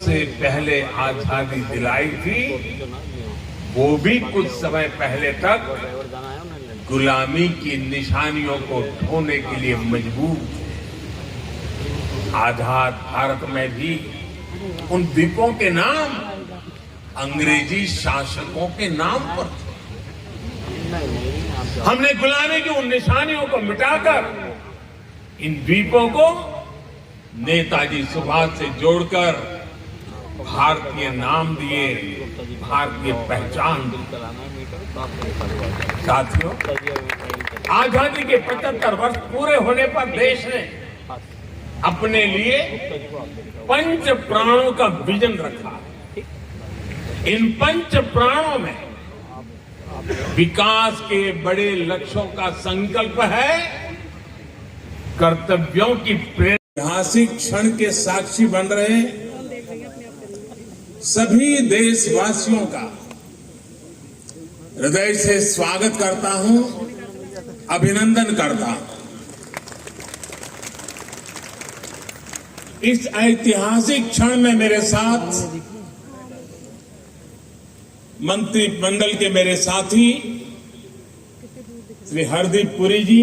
से पहले आजादी दिलाई थी, वो भी कुछ समय पहले तक गुलामी की निशानियों को ढोने के लिए मजबूर थे। आजाद भारत में भी उन द्वीपों के नाम अंग्रेजी शासकों के नाम पर थे। हमने गुलामी की उन निशानियों को मिटाकर इन द्वीपों को नेताजी सुभाष से जोड़कर भारतीय नाम दिए, भारतीय पहचान दी। साथियों, आजादी के 75 वर्ष पूरे होने पर देश ने अपने लिए पंच प्राणों का विजन रखा है। इन पंच प्राणों में विकास के बड़े लक्ष्यों का संकल्प है, कर्तव्यों की ऐतिहासिक क्षण के साक्षी बन रहे सभी देशवासियों का हृदय से स्वागत करता हूं, अभिनंदन करता हूं। इस ऐतिहासिक क्षण में मेरे साथ मंत्रिमंडल के मेरे साथी श्री हरदीप पुरी जी,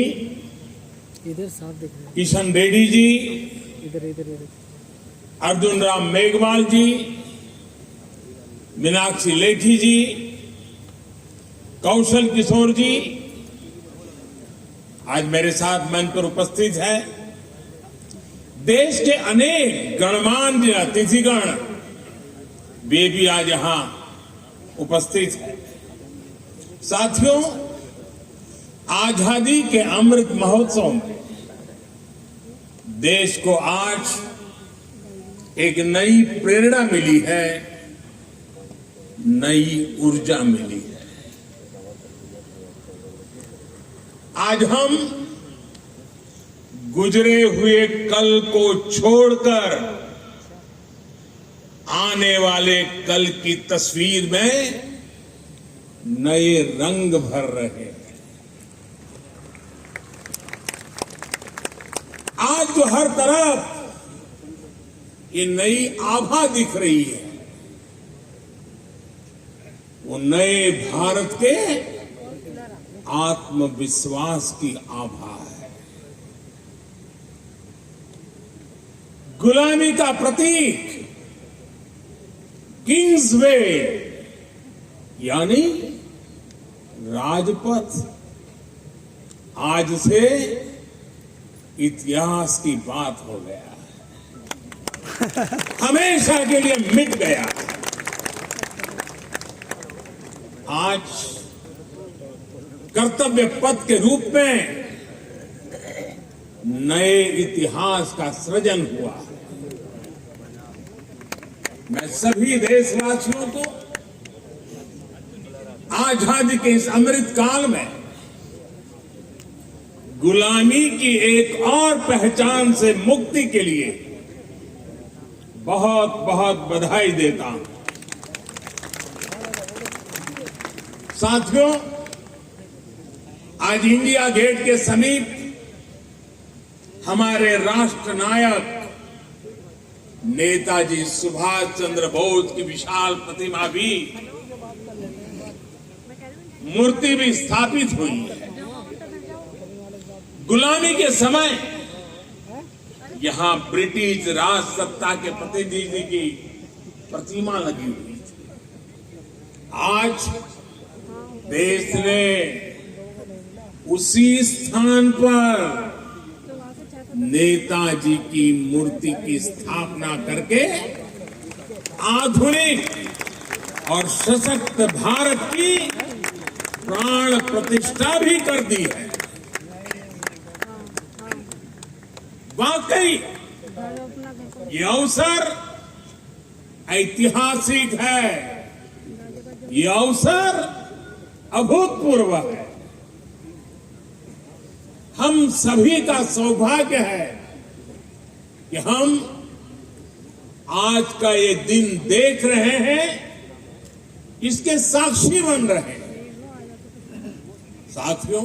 इधर साफ दिख रहा है, किशन रेड्डी जी, इधर अर्जुन राम मेघवाल जी, मीनाक्षी लेखी जी, कौशल किशोर जी आज मेरे साथ मंच पर उपस्थित है। देश के अनेक गणमान्य अतिथिगण वे भी आज यहां उपस्थित है। साथियों, आजादी के अमृत महोत्सव में देश को आज एक नई प्रेरणा मिली है, नई ऊर्जा मिली है। आज हम गुजरे हुए कल को छोड़कर आने वाले कल की तस्वीर में नए रंग भर रहे हैं। आज तो हर तरफ ये नई आभा दिख रही है, वो नए भारत के आत्मविश्वास की आभा है। गुलामी का प्रतीक किंग्सवे यानी राजपथ आज से इतिहास की बात हो गया है, हमेशा के लिए मिट गया। आज कर्तव्य पथ के रूप में नए इतिहास का सृजन हुआ। मैं सभी देशवासियों को आजादी के इस अमृत काल में गुलामी की एक और पहचान से मुक्ति के लिए बहुत बहुत बधाई देता हूं। साथियों, आज इंडिया गेट के समीप हमारे राष्ट्र नायक नेताजी सुभाष चंद्र बोस की विशाल प्रतिमा भी, मूर्ति भी स्थापित हुई है। गुलामी के समय यहां ब्रिटिश राज सत्ता के प्रतिनिधि की प्रतिमा लगी हुई थी। आज देश ने उसी स्थान पर नेताजी की मूर्ति की स्थापना करके आधुनिक और सशक्त भारत की प्राण प्रतिष्ठा भी कर दी है। वाकई ये अवसर ऐतिहासिक है, ये अवसर अभूतपूर्व है। हम सभी का सौभाग्य है कि हम आज का ये दिन देख रहे हैं, इसके साक्षी बन रहे हैं। साथियों,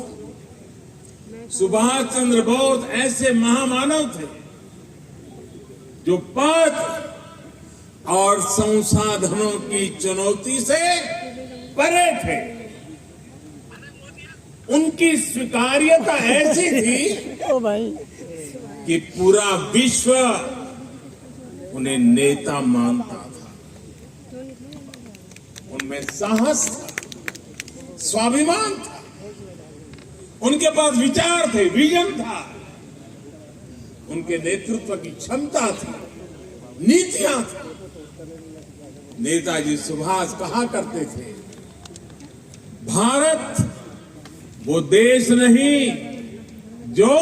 सुभाष चंद्र बोस ऐसे महामानव थे जो पद, और संसाधनों की चुनौती से परे थे। उनकी स्वीकार्यता ऐसी थी ओ भाई कि पूरा विश्व उन्हें नेता मानता था। उनमें साहस था, स्वाभिमान था, उनके पास विचार थे, विजन था, उनके नेतृत्व की क्षमता थी, नीतियां थी। नेताजी सुभाष कहा करते थे, भारत वो देश नहीं जो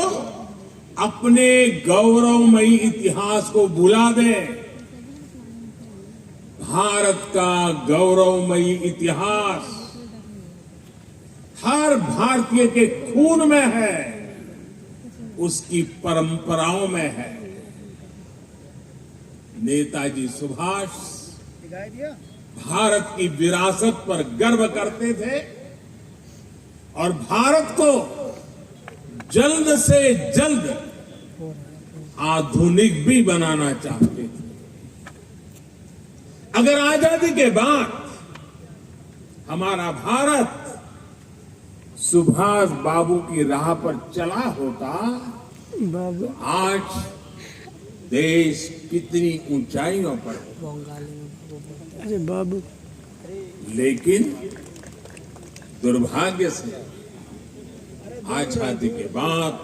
अपने गौरवमयी इतिहास को भुला दे। भारत का गौरवमयी इतिहास हर भारतीय के खून में है, उसकी परंपराओं में है। नेताजी सुभाष भारत की विरासत पर गर्व करते थे और भारत को जल्द से जल्द आधुनिक भी बनाना चाहते थे। अगर आजादी के बाद हमारा भारत सुभाष बाबू की राह पर चला होता बाबू तो आज देश कितनी ऊंचाइयों पर हो। अरे बाबू लेकिन दुर्भाग्य से आजादी के बाद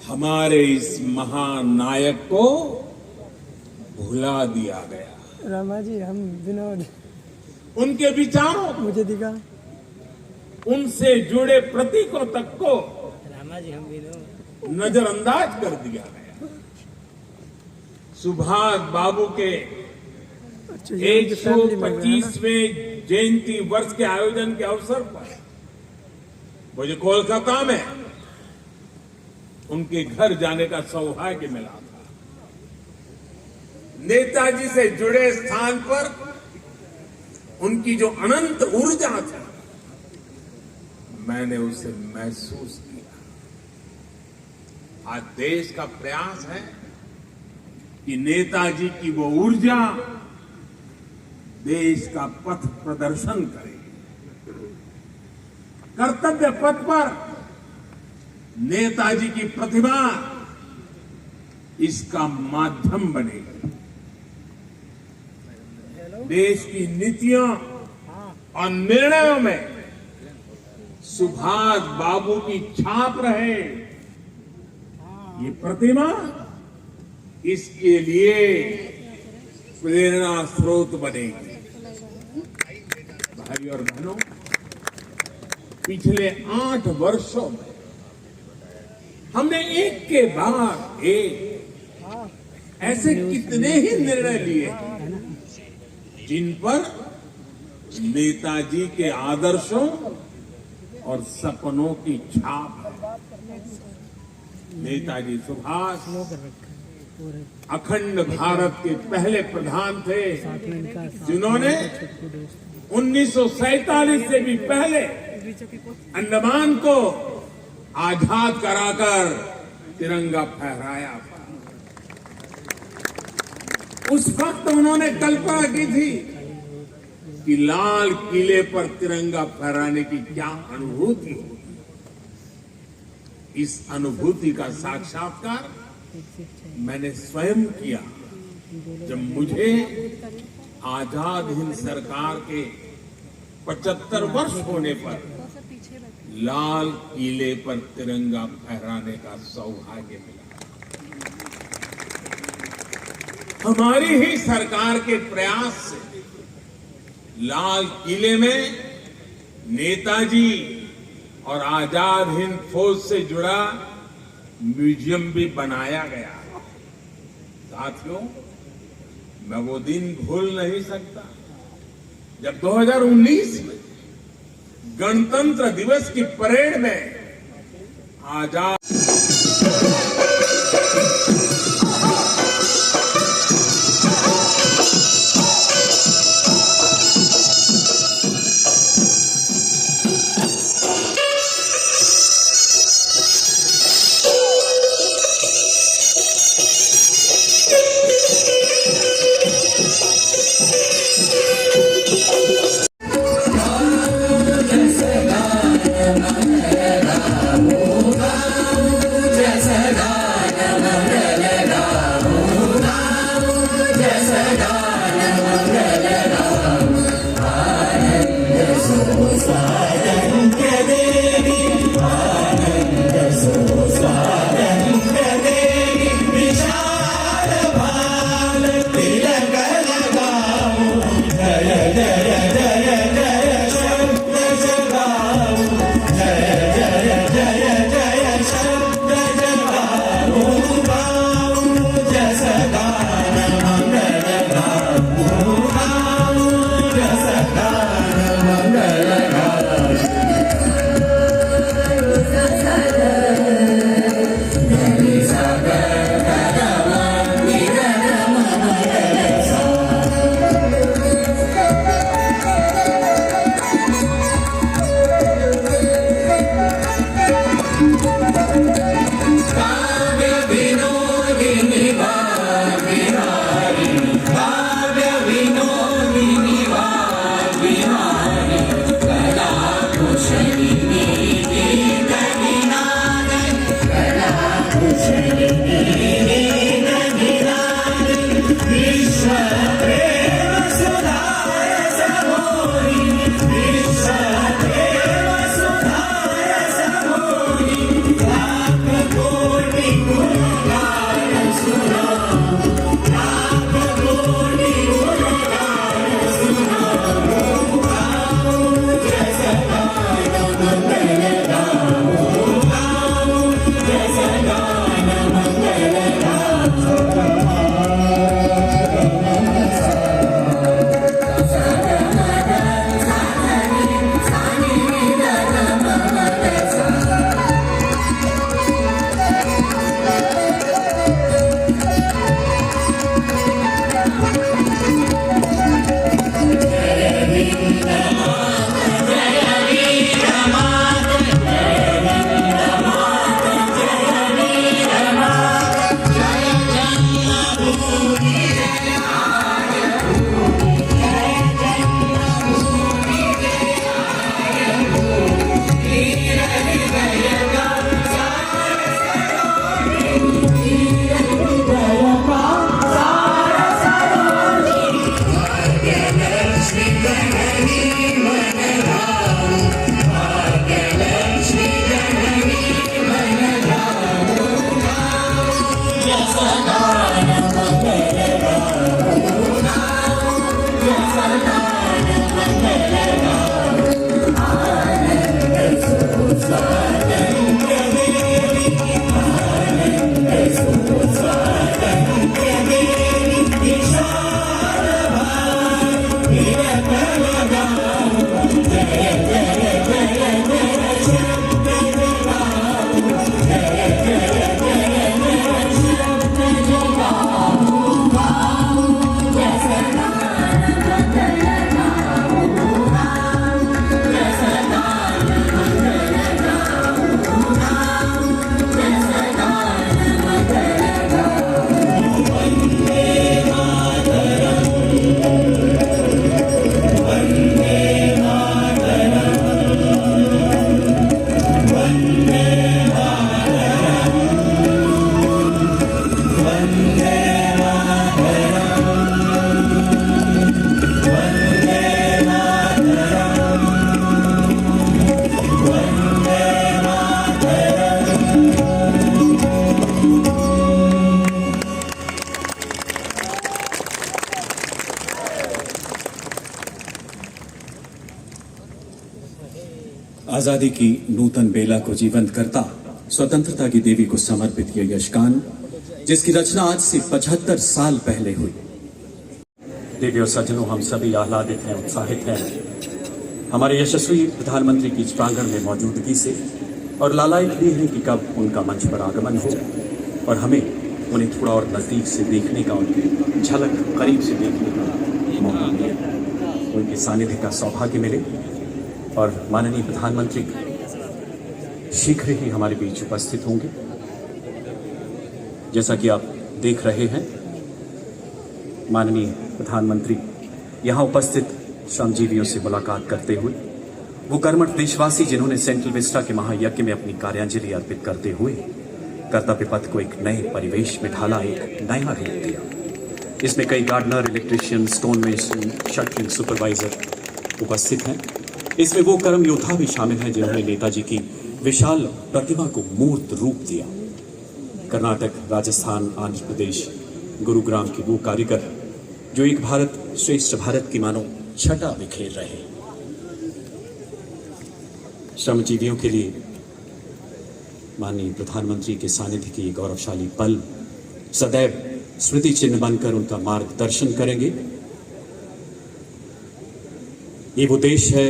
हमारे इस महानायक को भुला दिया गया। रामा जी हम विनोद उनके विचारों, मुझे दिखा उनसे जुड़े प्रतीकों तक को रामा जी हम विनोद नजरअंदाज कर दिया गया। सुभाष बाबू के अच्छा, ये उनकी फैमिली में गया ना? 125वें जयंती वर्ष के आयोजन के अवसर पर मुझे कोलकाता में उनके घर जाने का सौभाग्य मिला था। नेताजी से जुड़े स्थान पर उनकी जो अनंत ऊर्जा थी, मैंने उसे महसूस किया। आज देश का प्रयास है कि नेताजी की वो ऊर्जा देश का पथ प्रदर्शन करे। कर्तव्य पथ पर नेताजी की प्रतिभा इसका माध्यम बनेगी। देश की नीतियों और निर्णयों में सुभाष बाबू की छाप रहे, ये प्रतिमा इसके लिए प्रेरणा स्रोत बनेगी। भाई और बहनों, पिछले 8 वर्षों में हमने एक के बाद एक ऐसे कितने ही निर्णय लिए हैं जिन पर नेताजी के आदर्शों और सपनों की छाप है। नेताजी सुभाष अखंड भारत के पहले प्रधान थे जिन्होंने 1947 से भी पहले अंडमान को आजाद कराकर तिरंगा फहराया था। उस वक्त उन्होंने कल्पना की थी कि लाल किले पर तिरंगा फहराने की क्या अनुभूति होगी। इस अनुभूति का साक्षात्कार मैंने स्वयं किया जब मुझे आजाद हिंद सरकार के 75 वर्ष होने पर लाल किले पर तिरंगा फहराने का सौभाग्य मिला। हमारी ही सरकार के प्रयास से लाल किले में नेताजी और आजाद हिंद फौज से जुड़ा म्यूजियम भी बनाया गया। साथियों, मैं वो दिन भूल नहीं सकता जब 2019 में गणतंत्र दिवस की परेड में आजाद आजादी की नूतन बेला को जीवंत करता स्वतंत्रता की देवी को समर्पित ये यशगान, जिसकी रचना आज से 75 साल पहले हुई। देवी और सज्जनों, हम सभी आह्लादित हैं, उत्साहित हैं हमारे यशस्वी प्रधानमंत्री की इस प्रांगण में मौजूदगी से, और लालायित भी हैं कि कब उनका मंच पर आगमन हो और हमें उन्हें थोड़ा और नजदीक से देखने का, उनकी झलक करीब से देखने का मौका मिले, उनके सानिध्य का सौभाग्य मिले। और माननीय प्रधानमंत्री शीघ्र ही हमारे बीच उपस्थित होंगे। जैसा कि आप देख रहे हैं, माननीय प्रधानमंत्री यहाँ उपस्थित श्रमजीवियों से मुलाकात करते हुए, वो कर्मठ देशवासी जिन्होंने सेंट्रल विस्टा के महायज्ञ में अपनी कार्यांजलि अर्पित करते हुए कर्तव्य पथ को एक नए परिवेश में ढाला, एक नया रूप दिया। इसमें कई gardener, electrician, stone mason, shuttering supervisor उपस्थित हैं। इसमें वो कर्म योद्धा भी शामिल हैं जिन्होंने नेताजी की विशाल प्रतिमा को मूर्त रूप दिया। कर्नाटक, राजस्थान, आंध्र प्रदेश, गुरुग्राम के वो कारीगर जो एक भारत श्रेष्ठ भारत की मानो छटा बिखेर रहे। श्रमजीवियों के लिए माननीय प्रधानमंत्री के सानिध्य की गौरवशाली पल सदैव स्मृति चिन्ह बनकर उनका मार्गदर्शन करेंगे। ये वो देश है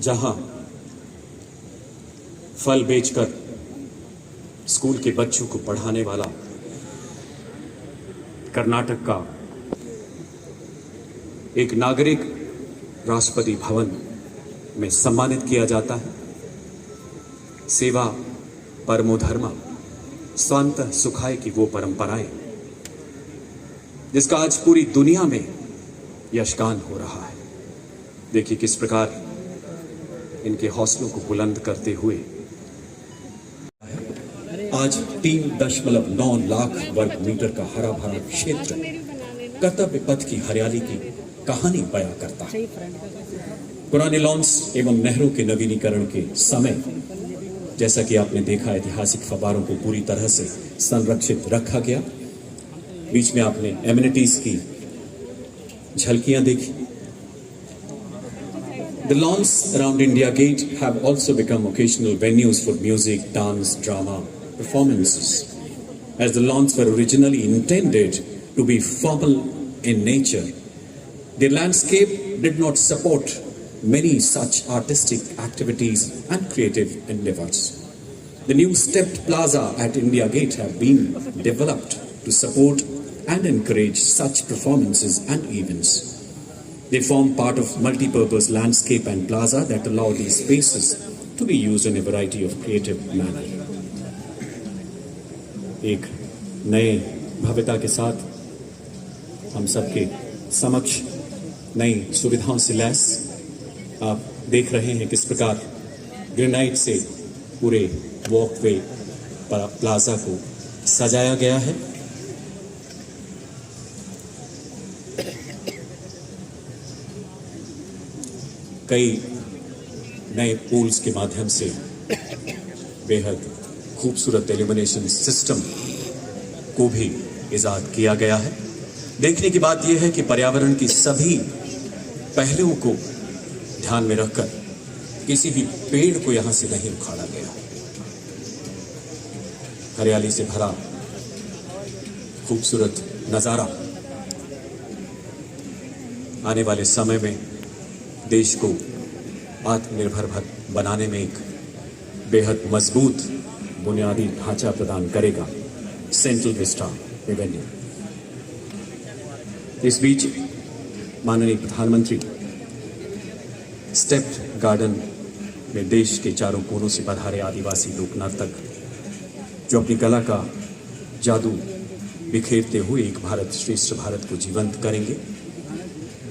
जहां फल बेचकर स्कूल के बच्चों को पढ़ाने वाला कर्नाटक का एक नागरिक राष्ट्रपति भवन में सम्मानित किया जाता है। सेवा परमो धर्म, स्वांतः सुखाय की वो परंपराएं जिसका आज पूरी दुनिया में यशगान हो रहा है। देखिए किस प्रकार इनके हौसलों को बुलंद करते हुए आज 3.9 लाख वर्ग मीटर का हरा भरा क्षेत्र कर्तव्य पथ की हरियाली की कहानी बयां करता है। पुराने लॉन्स एवं नहरों के नवीनीकरण के समय, जैसा कि आपने देखा, ऐतिहासिक फव्वारों को पूरी तरह से संरक्षित रखा गया। बीच में आपने एमिनिटीज की झलकियां देखी। The lawns around India Gate have also become occasional venues for music, dance, drama, performances. As the lawns were originally intended to be formal in nature, the landscape did not support many such artistic activities and creative endeavors. The new stepped plaza at India Gate have been developed to support and encourage such performances and events. They form part of multi-purpose landscape and plaza that allow these spaces to be used in a variety of creative manner. एक नए भव्यता के साथ हम सबके समक्ष नई सुविधाओं से लैस आप देख रहे हैं किस प्रकार ग्रेनाइट से पूरे वॉकवे प्लाजा को सजाया गया है। कई नए पूल्स के माध्यम से बेहद खूबसूरत इल्यूमिनेशन सिस्टम को भी इजाद किया गया है। देखने की बात यह है कि पर्यावरण की सभी पहलुओं को ध्यान में रखकर किसी भी पेड़ को यहां से नहीं उखाड़ा गया। हरियाली से भरा खूबसूरत नजारा आने वाले समय में देश को आत्मनिर्भर बनाने में एक बेहद मजबूत बुनियादी ढांचा प्रदान करेगा सेंट्रल विस्टा एवेन्यू। इस बीच माननीय प्रधानमंत्री स्टेप्ड गार्डन में देश के चारों कोनों से पधारे आदिवासी लोक नर्तक जो अपनी कला का जादू बिखेरते हुए एक भारत श्रेष्ठ भारत को जीवंत करेंगे।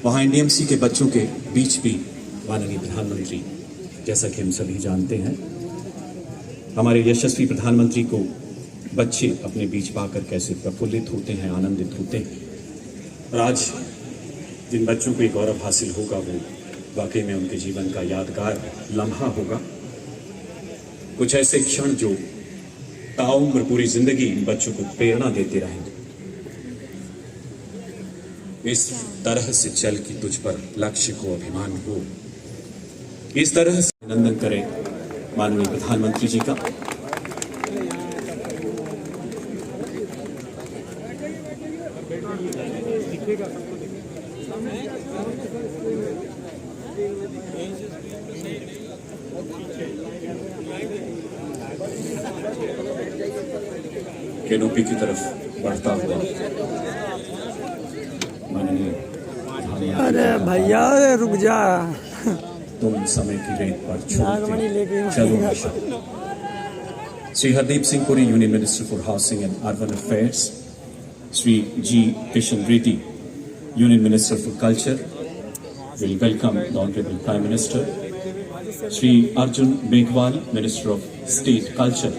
वहाँ एनडीएमसी के बच्चों के बीच भी माननीय प्रधानमंत्री, जैसा कि हम सभी जानते हैं, हमारे यशस्वी प्रधानमंत्री को बच्चे अपने बीच पाकर कैसे प्रफुल्लित होते हैं, आनंदित होते हैं। और आज जिन बच्चों को ये गौरव हासिल होगा वो वाकई में उनके जीवन का यादगार लम्हा होगा। कुछ ऐसे क्षण जो ताउम्र पूरी जिंदगी इन बच्चों को प्रेरणा देते रहेंगे। इस तरह से चल कि तुझ पर लक्ष्य को अभिमान हो, इस तरह से अभिनंदन करें माननीय प्रधानमंत्री जी का। कैनोपी की तरफ बढ़ता हुआ माननीय अरे भैया अरे रुक जा। तुम समय की रेत पर नागमणि लेके चलो Nisha. Shri Hardeep Singh Puri, union minister for housing and urban affairs, Shri G Kishan Reddy, union minister for culture, will welcome the Honorable Prime Minister, Shri Arjun Meghwal, Minister of State Culture,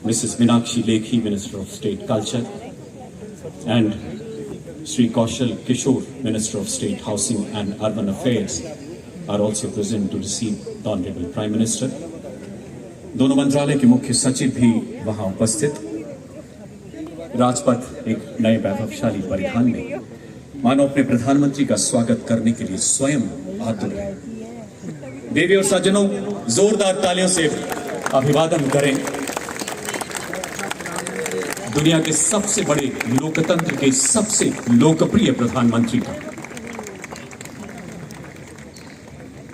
Mrs. Meenakshi Lekhi, Minister of State Culture, and Shri Kaushal Kishore, Minister of State Housing and Urban Affairs, are also present to receive the Honorable Prime Minister. दोनों मंत्रालय के मुख्य सचिव भी वहां उपस्थित। राजपथ एक नए वैभवशाली परिधान में मानो अपने प्रधानमंत्री का स्वागत करने के लिए स्वयं आतुर है। देवी और सज्जनों, जोरदार तालियों से अभिवादन करें दुनिया के सबसे बड़े लोकतंत्र के सबसे लोकप्रिय प्रधानमंत्री का।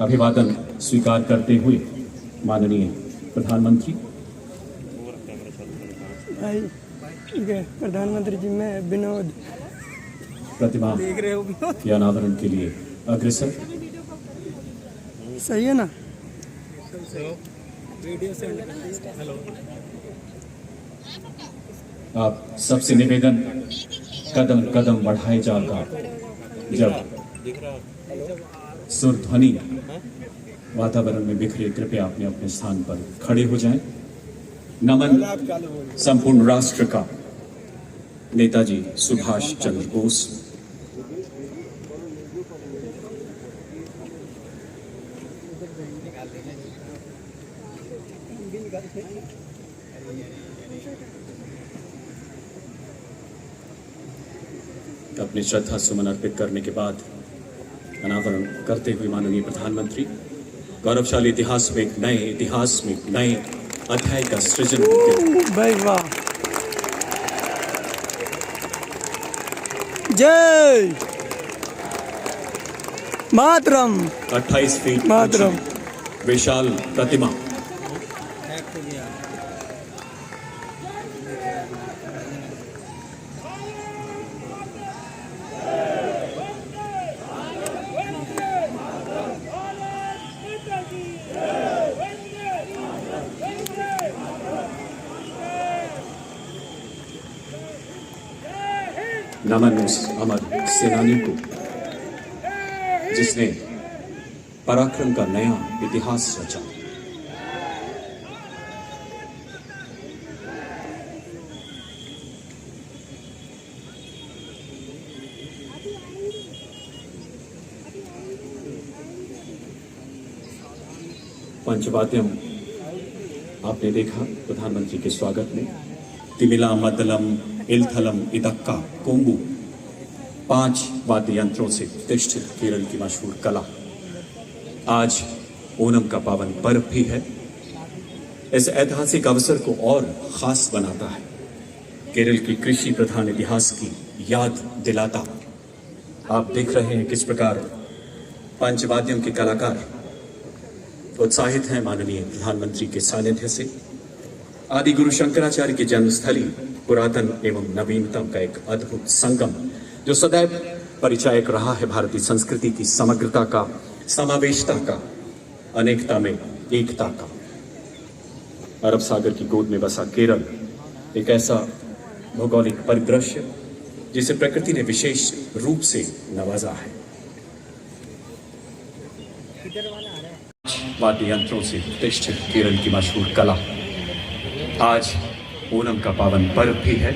अभिवादन स्वीकार करते हुए माननीय प्रधानमंत्री। भाई ठीक है, प्रधानमंत्री जी मैं विनोद प्रतिमा के अनावरण के लिए अग्रसर। सही है ना? आप सबसे निवेदन, कदम कदम बढ़ाए जाकर जब सुर ध्वनि वातावरण में बिखरे, कृपया अपने अपने स्थान पर खड़े हो जाएं। नमन संपूर्ण राष्ट्र का नेताजी सुभाष चंद्र बोस। अपनी श्रद्धा सुमन अर्पित करने के बाद अनावरण करते हुए माननीय प्रधानमंत्री गौरवशाली इतिहास में एक नए इतिहास में एक नए अध्याय का सृजन करते भाई वाह, जय मातरम। 28 फीट मातरम। ऊंची विशाल प्रतिमा नमन उस अमर सेनानी को जिसने पराक्रम का नया इतिहास रचा। पंचवाद्यम आपने देखा प्रधानमंत्री के स्वागत में। तिमिला, मद्दलम, इलथलम, इदक्का, कोंबू, 5 वाद्य यंत्रों से प्रतिष्ठित केरल की मशहूर कला। आज ओणम का पावन पर्व भी है। इस ऐतिहासिक अवसर को और खास बनाता है केरल की कृषि प्रधान इतिहास की याद दिलाता। आप देख रहे हैं किस प्रकार पंचवाद्यम के कलाकार उत्साहित हैं माननीय प्रधानमंत्री के सानिध्य से। आदि गुरु शंकराचार्य की जन्मस्थली पुरातन एवं नवीनतम का एक अद्भुत संगम जो सदैव परिचायक रहा है भारतीय संस्कृति की समग्रता का, समावेशता का, अनेकता में एकता का। अरब सागर की गोद में बसा केरल एक ऐसा भौगोलिक परिदृश्य जिसे प्रकृति ने विशेष रूप से नवाजा है। वाद्य यंत्रों से प्रतिष्ठित केरल की मशहूर कला। आज ओणम का पावन पर्व भी है।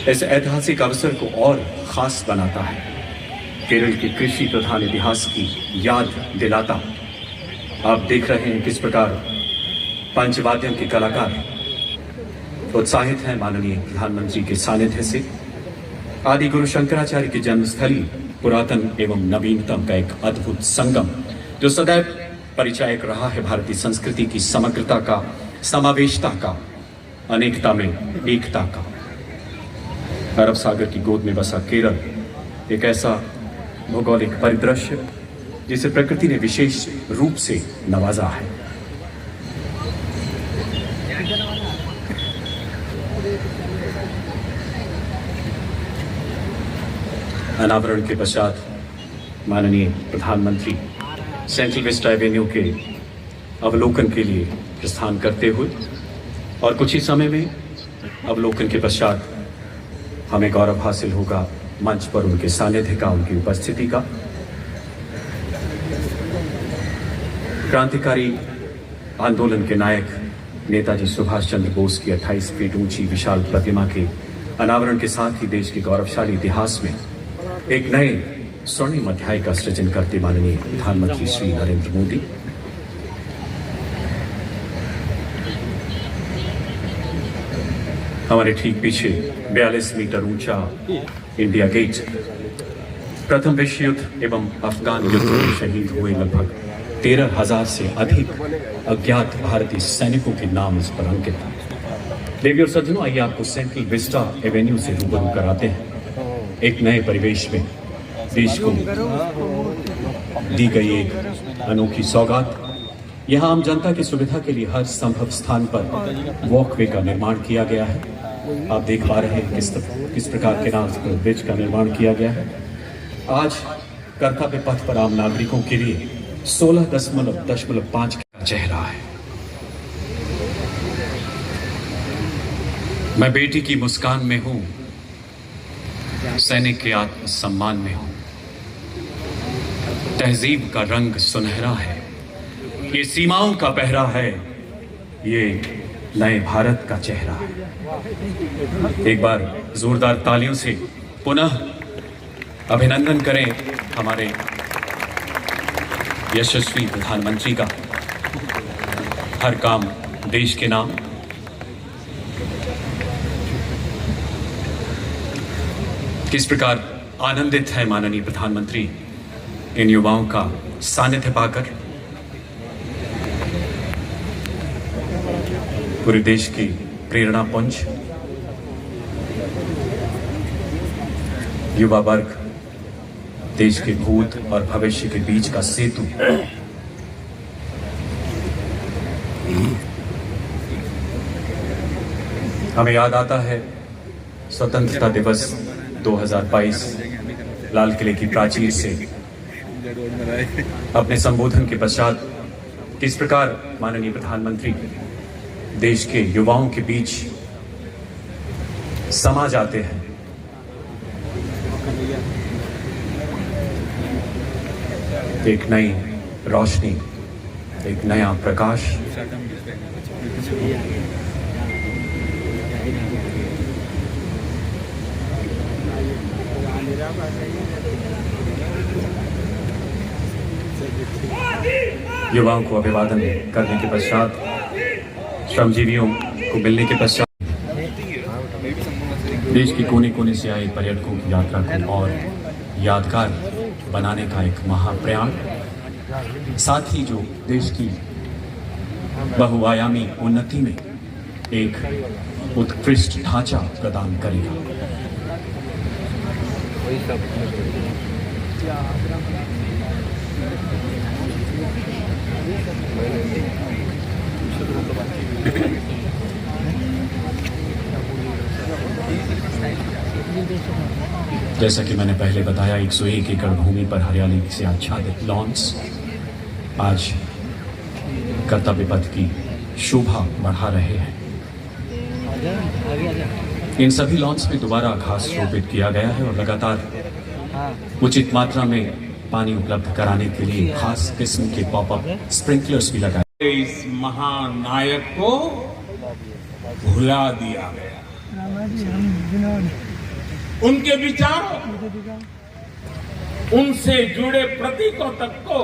इस ऐतिहासिक अवसर को और खास बनाता है केरल की कृषि प्रधान इतिहास की याद दिलाता। आप देख रहे हैं किस प्रकार पंचवाद्यम के कलाकार उत्साहित हैं माननीय प्रधानमंत्री के सानिध्य से। आदि गुरु शंकराचार्य की जन्मस्थली पुरातन एवं नवीनतम का एक अद्भुत संगम जो सदैव परिचायक रहा है भारतीय संस्कृति की समग्रता का, समावेशता का, अनेकता में एकता का। अरब सागर की गोद में बसा केरल एक ऐसा भौगोलिक परिदृश्य जिसे प्रकृति ने विशेष रूप से नवाजा है। अनावरण के पश्चात माननीय प्रधानमंत्री सेंट्रल विस्टा एवेन्यू के अवलोकन के लिए प्रस्थान करते हुए और कुछ ही समय में अवलोकन के पश्चात हमें गौरव हासिल होगा मंच पर उनके सानिध्य का, उनकी उपस्थिति का। क्रांतिकारी आंदोलन के नायक नेताजी सुभाष चंद्र बोस की 28 फीट ऊंची विशाल प्रतिमा के अनावरण के साथ ही देश के गौरवशाली इतिहास में एक नए स्वर्णिम अध्याय का सृजन करते माननीय प्रधानमंत्री श्री नरेंद्र मोदी हमारे ठीक पीछे 42 मीटर ऊंचा इंडिया गेट प्रथम विश्व युद्ध एवं अफगान युद्ध में शहीद हुए लगभग 13,000 से अधिक अज्ञात भारतीय सैनिकों के नाम इस पर अंकित है। देवी और सज्जनों, आइए आपको सेंट्रल विस्टा एवेन्यू से रूबरू कराते हैं। एक नए परिवेश में देश को दी गई एक अनोखी सौगात। यहाँ आम जनता की सुविधा के लिए हर संभव स्थान पर वॉकवे का निर्माण किया गया है। आप देख पा रहे हैं किस प्रकार के नाम पर ब्रिज का निर्माण किया गया है। आज कर्तव्य पथ पर आम नागरिकों के लिए 16.5 का चेहरा है। मैं बेटी की मुस्कान में हूं, सैनिक के आत्मसम्मान में हूं। तहजीब का रंग सुनहरा है, ये सीमाओं का पहरा है, ये नए भारत का चेहरा है। एक बार जोरदार तालियों से पुनः अभिनंदन करें हमारे यशस्वी प्रधानमंत्री का। हर काम देश के नाम। किस प्रकार आनंदित है माननीय प्रधानमंत्री इन युवाओं का सानिध्य पाकर। पूरे देश की प्रेरणा पुंज युवा वर्ग, देश के भूत और भविष्य के बीच का सेतु। हमें याद आता है स्वतंत्रता दिवस 2022 लाल किले की प्राचीर से अपने संबोधन के पश्चात किस प्रकार माननीय प्रधानमंत्री देश के युवाओं के बीच समा जाते हैं। एक नई रोशनी, एक नया प्रकाश। युवाओं को अभिवादन करने के पश्चात, श्रमजीवियों को मिलने के पश्चात देश के कोने कोने से आए पर्यटकों की यात्रा को और यादगार बनाने का एक महाप्रयाण, साथ ही जो देश की बहुआयामी उन्नति में एक उत्कृष्ट ढांचा प्रदान करेगा। जैसा कि मैंने पहले बताया, 101 एकड़ भूमि पर हरियाली से आच्छादित लॉन्स आज कर्तव्य पथ की शोभा बढ़ा रहे हैं। इन सभी लॉन्स में दोबारा घास रोपित किया गया है और लगातार उचित मात्रा में पानी उपलब्ध कराने के लिए खास किस्म के पॉपअप स्प्रिंकलर्स भी लगाए। इस महान नायक को भुला दिया गया। उनके विचारों, उनसे जुड़े प्रतीकों तक को